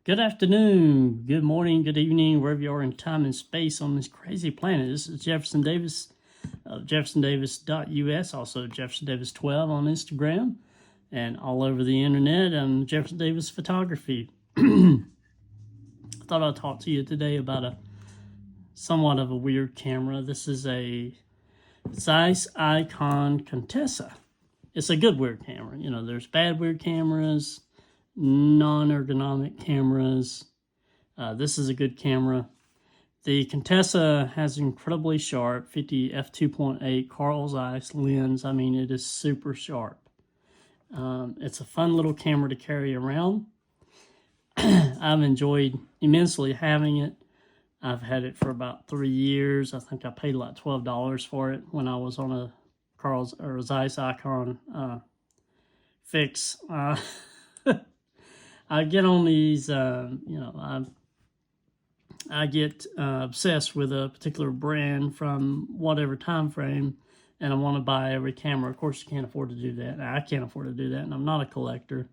Good afternoon, good morning, good evening, wherever you are in time and space on this crazy planet. This is Jefferson Davis of jeffersondavis.us, also Jefferson Davis 12 on Instagram, and all over the internet. I'm Jefferson Davis Photography. I thought I'd talk to you today about a somewhat of a weird camera. This is a Zeiss Ikon Contessa. It's a good weird camera. You know, there's bad weird cameras, non-ergonomic cameras. This is a good camera. The Contessa has incredibly sharp 50 f2.8 Carl Zeiss lens. I mean, it is super sharp. It's a fun little camera to carry around. I've enjoyed immensely having it. I've had it for about 3 years. I think I paid like $12 for it when I was on a Zeiss Ikon fix. I get on these, I get obsessed with a particular brand from whatever time frame, and I want to buy every camera. Of course, you can't afford to do that. I can't afford to do that, and I'm not a collector.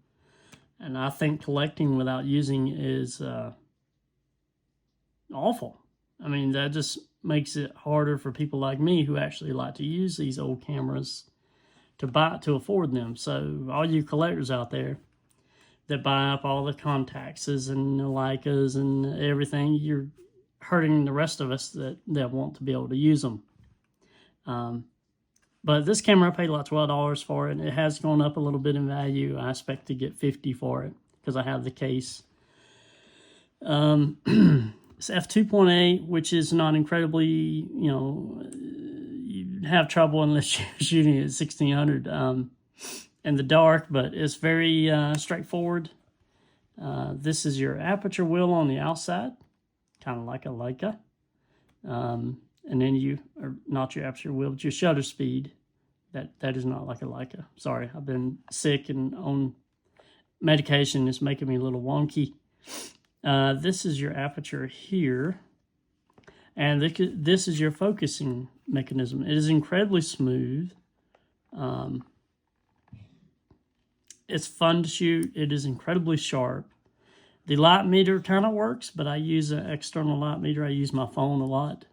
And I think collecting without using is awful. I mean, that just makes it harder for people like me who actually like to use these old cameras to afford them. So all you collectors out there that buy up all the Contexes and the Leicas and everything, you're hurting the rest of us that want to be able to use them. But this camera, I paid like $12 for it. It has gone up a little bit in value. I expect to get $50 for it because I have the case. It's f2.8, which is not incredibly, you have trouble unless you're shooting at 1600 in the dark, but it's very straightforward. This is your aperture wheel on the outside, kind of like a Leica. And then not your aperture wheel, but your shutter speed. That is not like a Leica. Sorry, I've been sick and on medication. It's making me a little wonky. This is your aperture here, and this is your focusing mechanism. It is incredibly smooth. It's fun to shoot. It is incredibly sharp. The light meter kind of works, but I use an external light meter. I use my phone a lot,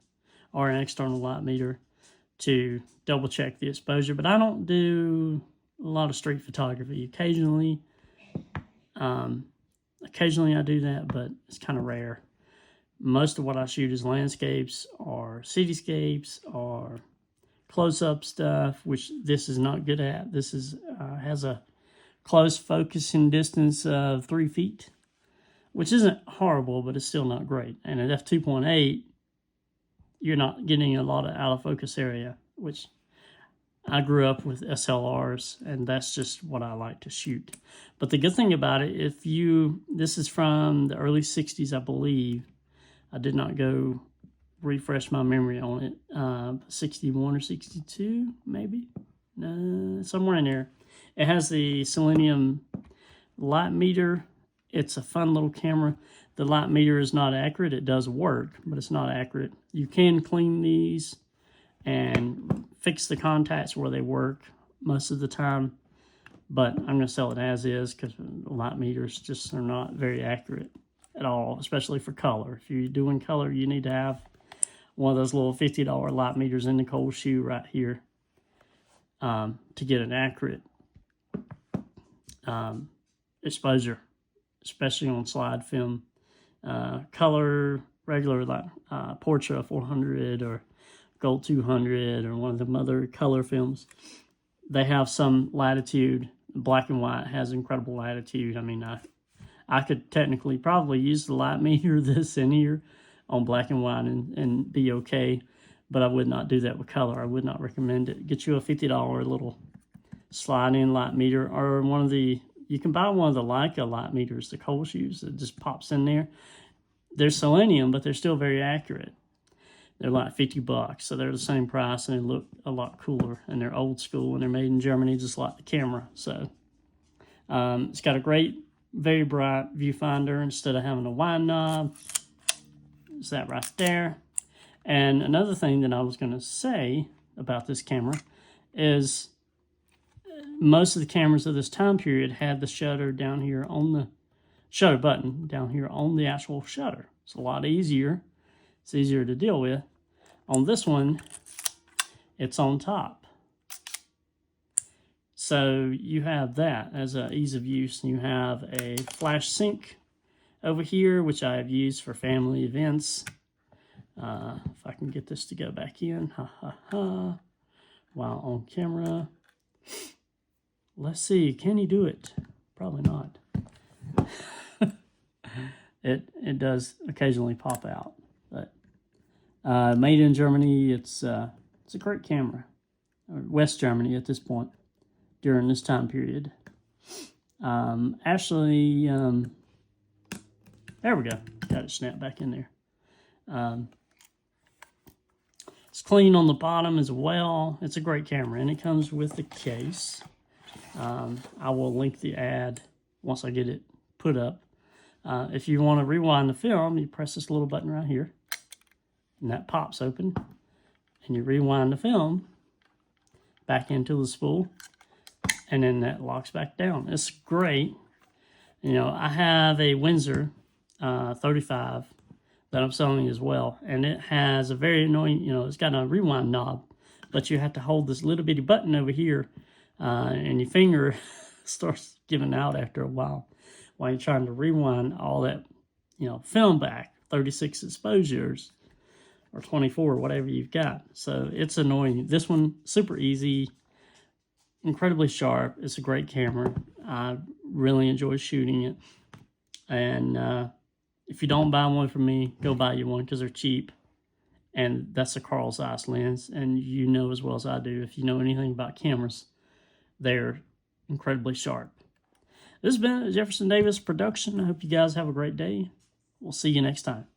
or an external light meter to double check the exposure. But I don't do a lot of street photography. Occasionally I do that, but it's kind of rare. Most of what I shoot is landscapes or cityscapes or close-up stuff, which this is not good at. This is has a close focusing distance of 3 feet, which isn't horrible, but it's still not great. And at f2.8, you're not getting a lot of out of focus area, which I grew up with SLRs, and that's just what I like to shoot. But the good thing about it, this is from the early 60s, I believe. I did not go refresh my memory on it. 61 or 62, maybe? No, somewhere in there. It has the selenium light meter. It's a fun little camera. The light meter is not accurate. It does work, but it's not accurate. You can clean these and fix the contacts where they work most of the time, but I'm going to sell it as is because the light meters just are not very accurate at all, especially for color. If you're doing color, you need to have one of those little $50 light meters in the cold shoe right here to get an accurate exposure, especially on slide film. Color, regular like Portra 400 or Gold 200 or one of them other color films, they have some latitude. Black and white has incredible latitude. I mean, I could technically probably use the light meter this in here on black and white and be okay, but I would not do that with color. I would not recommend it. Get you a $50 little slide-in light meter, or you can buy one of the Leica light meters, the cold shoes that just pops in there. They're selenium, but they're still very accurate. They're like $50, so they're the same price, and they look a lot cooler, and they're old school, and they're made in Germany, just like the camera. So it's got a great, very bright viewfinder instead of having a wide knob. It's that right there. And another thing that I was going to say about this camera is most of the cameras of this time period had the shutter down here on the shutter button down here on the actual shutter. It's a lot easier. It's easier to deal with. On this one, it's on top. So you have that as an ease of use. You have a flash sync over here, which I have used for family events. If I can get this to go back in, while on camera. Let's see, can he do it? Probably not. It does occasionally pop out, but made in Germany. It's a great camera. West Germany at this point during this time period. Actually, there we go. Got it snapped back in there. It's clean on the bottom as well. It's a great camera, and it comes with the case. I will link the ad once I get it put up. If you want to rewind the film, you press this little button right here, and that pops open, and you rewind the film back into the spool, and then that locks back down. It's great. You know, I have a Windsor 35 that I'm selling as well, and it has a very annoying, you know, it's got a rewind knob, but you have to hold this little bitty button over here, and your finger starts giving out after a while you're trying to rewind all that, you know, film back, 36 exposures or 24, whatever you've got. So it's annoying. This one, super easy, incredibly sharp. It's a great camera. I really enjoy shooting it. And if you don't buy one from me, go buy you one because they're cheap. And that's a Carl Zeiss lens. And you know as well as I do, if you know anything about cameras, they're incredibly sharp. This has been a Jefferson Davis production. I hope you guys have a great day. We'll see you next time.